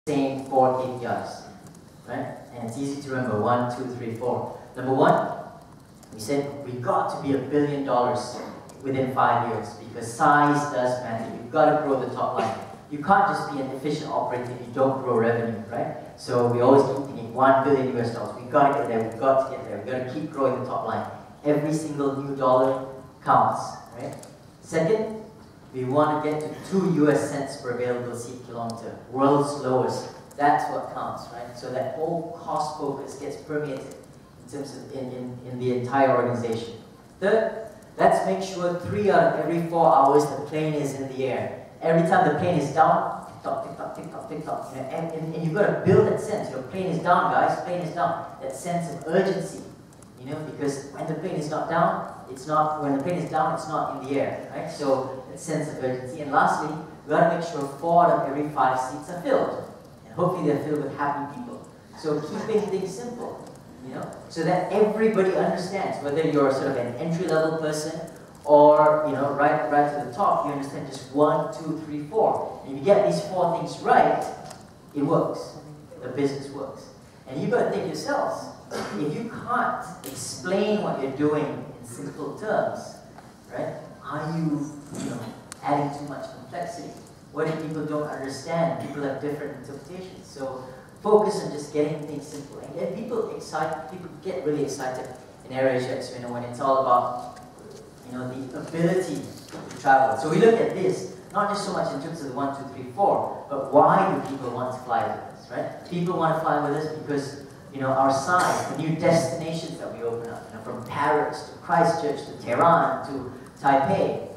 same 4 KPIs, right? And it's easy to remember, 1, 2, 3, 4. Number 1, we said we got to be $1 billion within 5 years because size does matter. You've got to grow the top line. You can't just be an efficient operator if you don't grow revenue, right? So we always keep thinking $1 billion US. We've got to get there, we've got to get there, we've got to keep growing the top line. Every single new dollar counts, right? Second, we want to get to 2 US cents per available seat kilometer, world's lowest. That's what counts, right? So that whole cost focus gets permeated in terms of in the entire organization. Third, let's make sure 3 out of every 4 hours the plane is in the air. Every time the plane is down, tick tock, tick tock, tick tock, tick tock. You know, and you've got to build that sense. Your plane is down, guys. Plane is down. That sense of urgency. You know, because when the plane is not down, it's not. When the plane is down, it's not in the air, right? So that sense of urgency. And lastly, we got to make sure 4 out of every 5 seats are filled, and hopefully they're filled with happy people. So keeping things simple, you know, so that everybody understands. Whether you're sort of an entry-level person or, you know, right to the top, you understand just 1, 2, 3, 4. And if you get these 4 things right, it works. The business works. And you've got to think yourselves, if you can't explain what you're doing in simple terms, right, are you know, adding too much complexity? What if people don't understand? People have different interpretations. So focus on just getting things simple. And get people get really excited in AirAsiaX, you know, when it's all about, you know, the ability to travel. So we look at this, not just so much in terms of the 1, 2, 3, 4, but why do people want to fly with us, right? People want to fly with us because, you know, our size, the new destinations that we open up, you know, from Paris to Christchurch to Tehran to Taipei.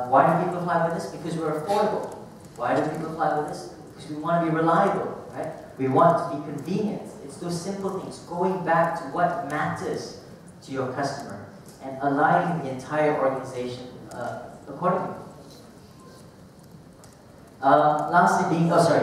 Why do people fly with us? Because we're affordable. Why do people fly with us? Because we want to be reliable, right? We want to be convenient. It's those simple things, going back to what matters to your customer and aligning the entire organization accordingly.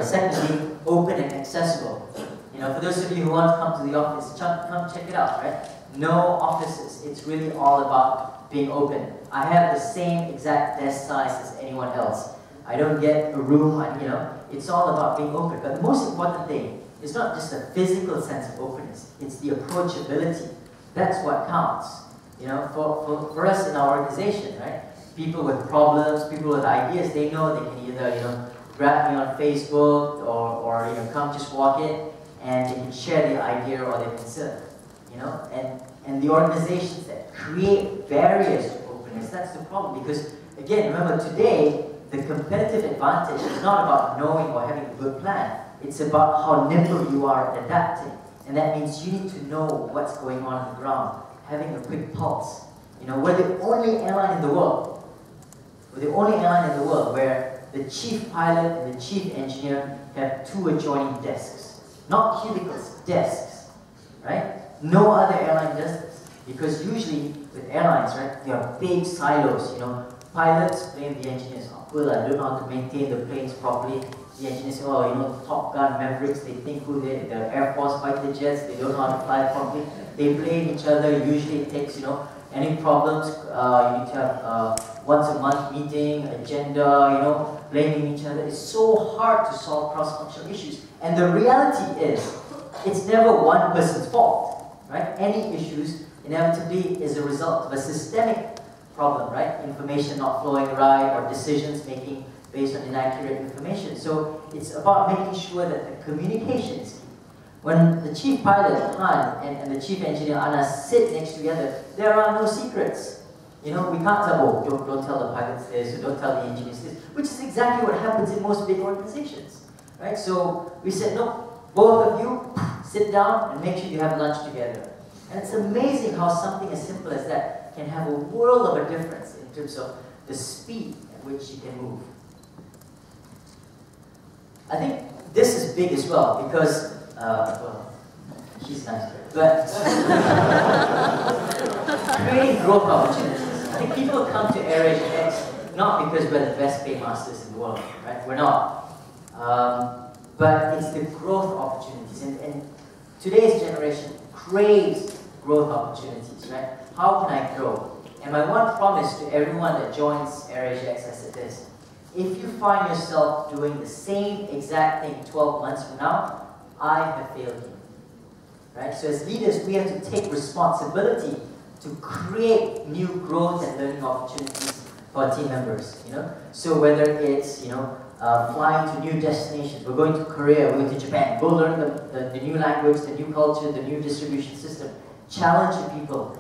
Secondly, being open and accessible. You know, for those of you who want to come to the office, come check it out, right? No offices. It's really all about being open. I have the same exact desk size as anyone else. I don't get a room, you know, it's all about being open. But the most important thing is not just a physical sense of openness, it's the approachability. That's what counts. You know, for us in our organization, right? People with problems, people with ideas, they know they can either, you know, grab me on Facebook or you know, come just walk in and they can share the idea or their concern. You know, and the organizations that create barriers to openness, that's the problem. Because again, remember today, the competitive advantage is not about knowing or having a good plan. It's about how nimble you are at adapting. And that means you need to know what's going on the ground, having a quick pulse. You know, we're the only airline in the world. We're the only airline in the world where the chief pilot and the chief engineer have 2 adjoining desks. Not cubicles, desks. Right? No other airline does this. Because usually with airlines, right, there are big silos, you know. Pilots blame the engineers. Oh, I don't know how to maintain the planes properly. The engineers say, oh, you know, Top Gun Mavericks, they think who they're Air Force fighter jets, they don't know how to fly properly. They blame each other. Usually it takes, you know, any problems, you need to have once a month meeting, agenda, you know, blaming each other. It's so hard to solve cross-functional issues. And the reality is, it's never one person's fault, right? Any issues inevitably is a result of a systemic problem, right? Information not flowing right or decisions making based on inaccurate information. So it's about making sure that the communication is key. When the chief pilot, Han, and the chief engineer, Anna, sit next together, there are no secrets. You know, we can't tell, oh, don't tell the pilots this, or don't tell the engineers this, which is exactly what happens in most big organizations, right? So we said, no, both of you sit down and make sure you have lunch together. And it's amazing how something as simple as that can have a world of a difference in terms of the speed at which you can move. I think this is big as well because, well, she's nice, but creating growth opportunities. I think people come to AirAsiaX not because we're the best paymasters in the world, right? We're not. But it's the growth opportunities. And today's generation craves growth opportunities, right? How can I grow? And my one promise to everyone that joins AirAsiaX, I said this, If you find yourself doing the same exact thing 12 months from now, I have failed you. Right? So as leaders, we have to take responsibility to create new growth and learning opportunities for our team members. So whether it's flying to new destinations, we're going to Korea, we're going to Japan, go learn the new language, the new culture, the new distribution system. Challenge the people.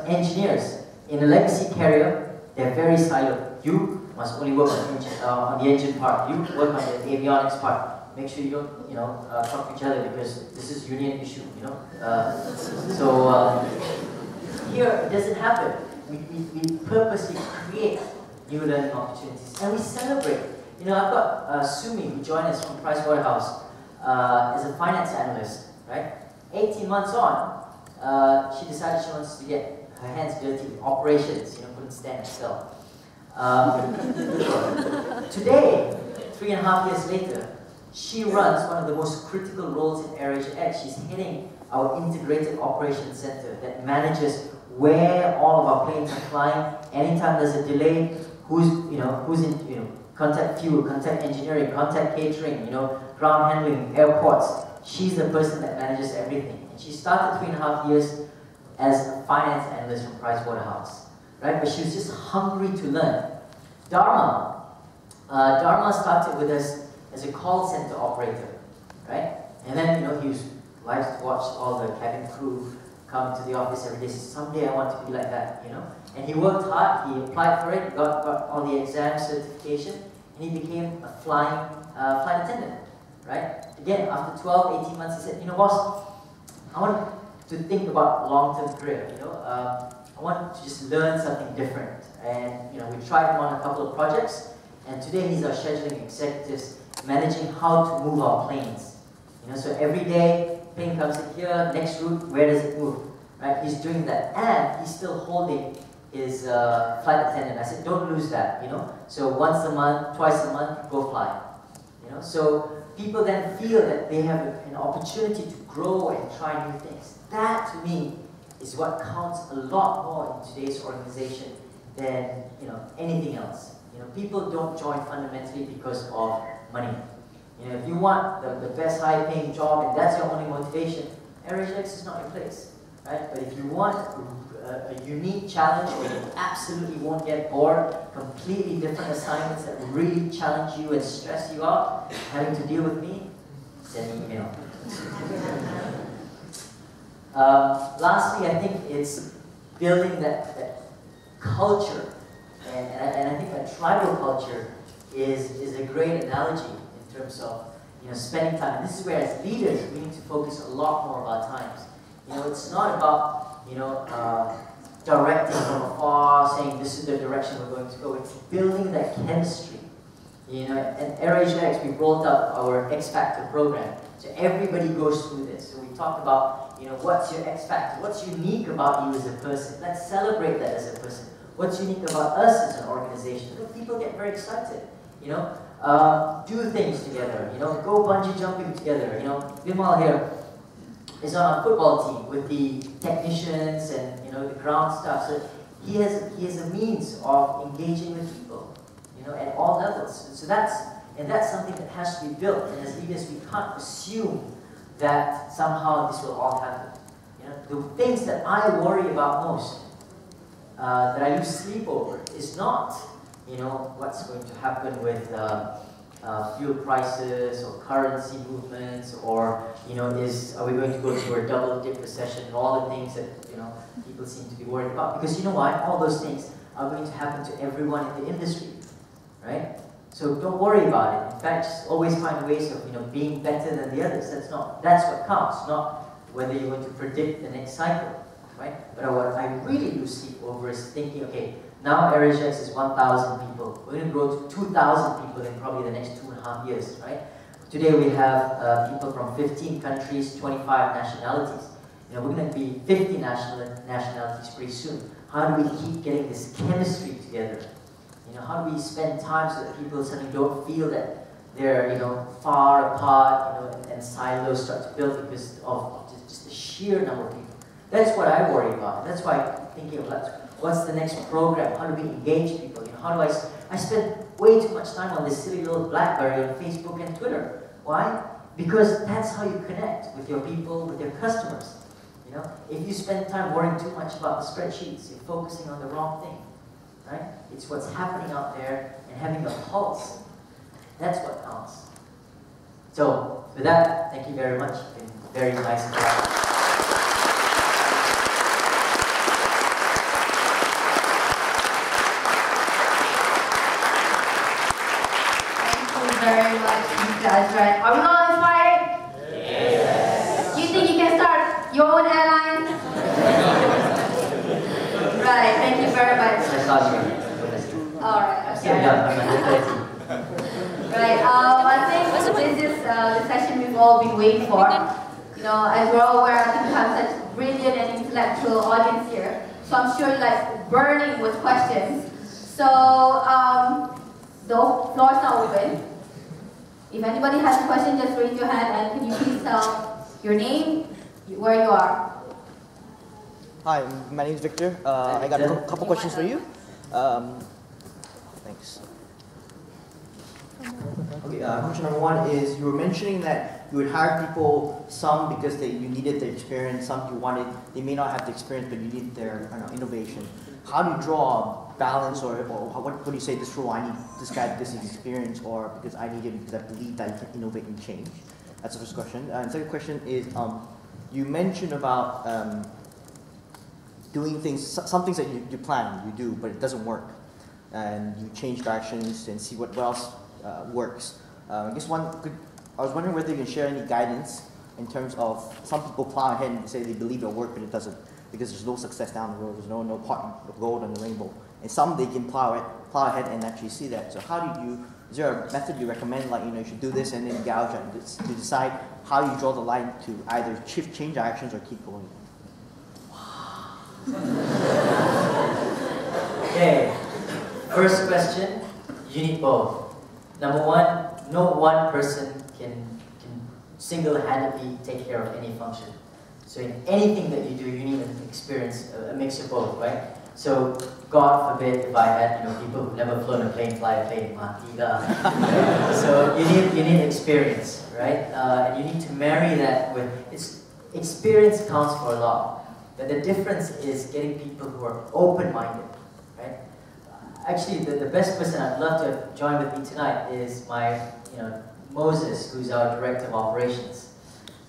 Engineers in a legacy carrier, they're very siloed. You must only work on the engine part. You work on the avionics part. Make sure you don't, talk to each other because this is union issue. Here it doesn't happen. We purposely create new learning opportunities and we celebrate. I've got Sumi who joined us from Pricewaterhouse as a finance analyst. Right? 18 months on, she decided she wants to get her hands dirty with operations. Couldn't stand Excel. Today, 3.5 years later, she runs one of the most critical roles in AirAsia X. She's heading our integrated operations center that manages where all of our planes are flying. Anytime there's a delay, who's in contact fuel, contact engineering, contact catering, ground handling, airports. She's the person that manages everything. And she started 3.5 years as a finance analyst from Pricewaterhouse. Right? But she was just hungry to learn. Dharma started with us as a call center operator, right? And then, he likes to watch all the cabin crew come to the office every day. Says, someday I want to be like that, And he worked hard. He applied for it, got all the exam certification, and he became a flight attendant, right? Again, after 12, 18 months, he said, boss, I want to think about long-term career. I want to just learn something different. And we tried him on a couple of projects, and today he's our scheduling executive, managing how to move our planes. So every day, plane comes in here, next route, where does it move? Right? He's doing that, and he's still holding his flight attendant. I said, don't lose that. So once a month, twice a month, go fly. So people then feel that they have an opportunity to grow and try new things. That, to me, is what counts a lot more in today's organization than anything else. People don't join fundamentally because of money. If you want the best high-paying job and that's your only motivation, AirAsia X is not your place, right? But if you want a unique challenge where you absolutely won't get bored, completely different assignments that really challenge you and stress you out, having to deal with me, send me an email. Lastly, I think it's building that culture, and I think that tribal culture is a great analogy in terms of spending time. And this is where, as leaders, we need to focus a lot more of our times. It's not about directing from afar, saying this is the direction we're going to go. It's building that chemistry. At AirAsia X, we've rolled out our X Factor program, so everybody goes through this. So we talked about what's your X Factor? What's unique about you as a person? Let's celebrate that as a person. What's unique about us as an organization? So people get very excited. Do things together. Go bungee jumping together. Vimal here is on our football team with the technicians and the ground stuff. So he has a means of engaging with people, at all levels. So that's something that has to be built. And as leaders, we can't assume that somehow this will all happen. The things that I worry about most, that I lose sleep over, is not what's going to happen with fuel prices or currency movements, or are we going to go through a double-dip recession, and all the things that people seem to be worried about. Because why? All those things are going to happen to everyone in the industry, right? So don't worry about it. In fact, just always find ways of being better than the others. That's what counts, not whether you're going to predict the next cycle, right? But what I really lose sleep over is thinking, okay, now AirAsia X is 1,000 people. We're going to grow to 2,000 people in probably the next 2.5 years, right? Today we have people from 15 countries, 25 nationalities. We're going to be 50 nationalities pretty soon. How do we keep getting this chemistry together? How do we spend time so that people suddenly don't feel that they're far apart, and silos start to build because of just the sheer number of people. That's what I worry about. That's why I'm thinking of what's the next program? How do we engage people? how do I spend way too much time on this silly little BlackBerry on Facebook and Twitter. Why? Because that's how you connect with your people, with your customers. You know, if you spend time worrying too much about the spreadsheets, you're focusing on the wrong thing, right? It's what's happening out there and having a pulse. That's what counts. So, with that, thank you very much. It's been very nice to have you. Very much, Mr. Azran. Are we all inspired? Yes. Do you think you can start your own airline? Right, thank you very much. Alright, right, I think this is the session we've all been waiting for. You know, as we're all aware, I think we have such brilliant and intellectual audience here. So I'm sure like burning with questions. So, the floor is now open. If anybody has a question, just raise your hand and can you please tell your name, where you are. Hi, my name is Victor. I got a couple questions for you. Thanks. Okay, question number one is, you were mentioning that you would hire people, some because you needed the experience, some you wanted, they may not have the experience, but you need their innovation. How do you draw a balance, or what do you say, this role, I need this guy, this experience, or because I need him because I believe that he can innovate and change? That's the first question. And second question is, you mentioned about doing things, some things that you plan, you do, but it doesn't work. And you change directions and see what else works. I guess I was wondering whether you can share any guidance in terms of, some people plow ahead and say they believe it'll work, but it doesn't, because there's no success down the road, there's no pot of gold on the rainbow. And some they can plow ahead and actually see that. So how do you, is there a method you recommend, like, you should do this and then gouge and to decide how you draw the line to either change actions or keep going? Okay, first question, you need both. Number one, no one person can single-handedly take care of any function. So in anything that you do, you need an experience, a mix of both, right? So God forbid if I had people who've never flown a plane fly a plane, so you need experience, right? And you need to marry that with experience counts for a lot, but the difference is getting people who are open-minded, right? Actually, the best person I'd love to have joined with me tonight is my Moses, who's our director of operations.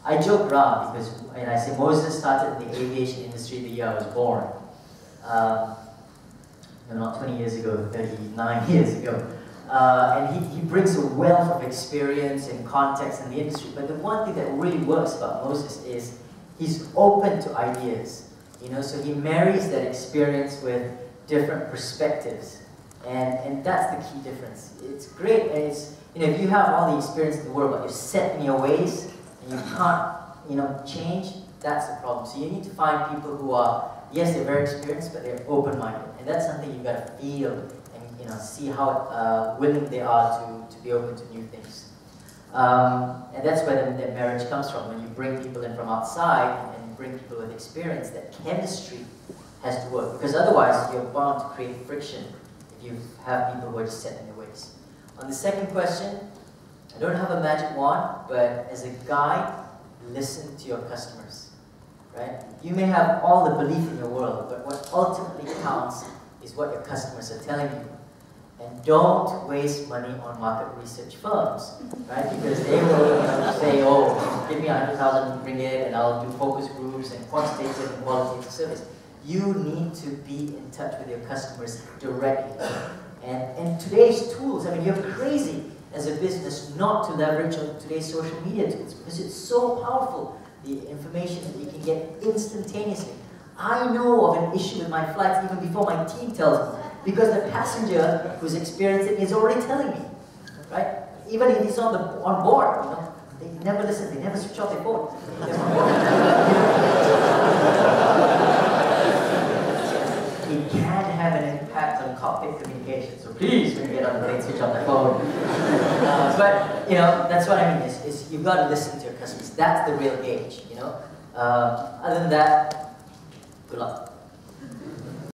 I joke around because when I say Moses started in the aviation industry the year I was born. Not 20 years ago, 39 years ago. And he brings a wealth of experience and context in the industry. But the one thing that really works about Moses is he's open to ideas. So he marries that experience with different perspectives. And that's the key difference. It's great, and it's, if you have all the experience in the world, but you're set in your ways, and you can't, change, that's the problem. So you need to find people who are, yes, they're very experienced, but they're open-minded. And that's something you've got to feel and, see how willing they are to be open to new things. And that's where the marriage comes from. When you bring people in from outside and you bring people with experience, that chemistry has to work. Because otherwise, you're bound to create friction if you have people who are just set in their ways. On the second question, I don't have a magic wand, but as a guide, listen to your customers, right? You may have all the belief in your world, but what ultimately counts is what your customers are telling you. And don't waste money on market research firms, right? Because they will say, oh, give me 100,000 ringgit and I'll do focus groups and quantitative and qualitative service. You need to be in touch with your customers directly. And today's tools, you're crazy as a business not to leverage on today's social media tools because it's so powerful, the information that you can get instantaneously. I know of an issue with my flights even before my team tells me, because the passenger who's experienced it is already telling me, right? Even if he's on board, they never listen, they never switch off their phone. It can have an impact on cockpit communication, so please, when you get on the plane, switch off the phone. But, that's what I mean, is you've got to listen to your customers. That's the real gauge, Other than that, good luck.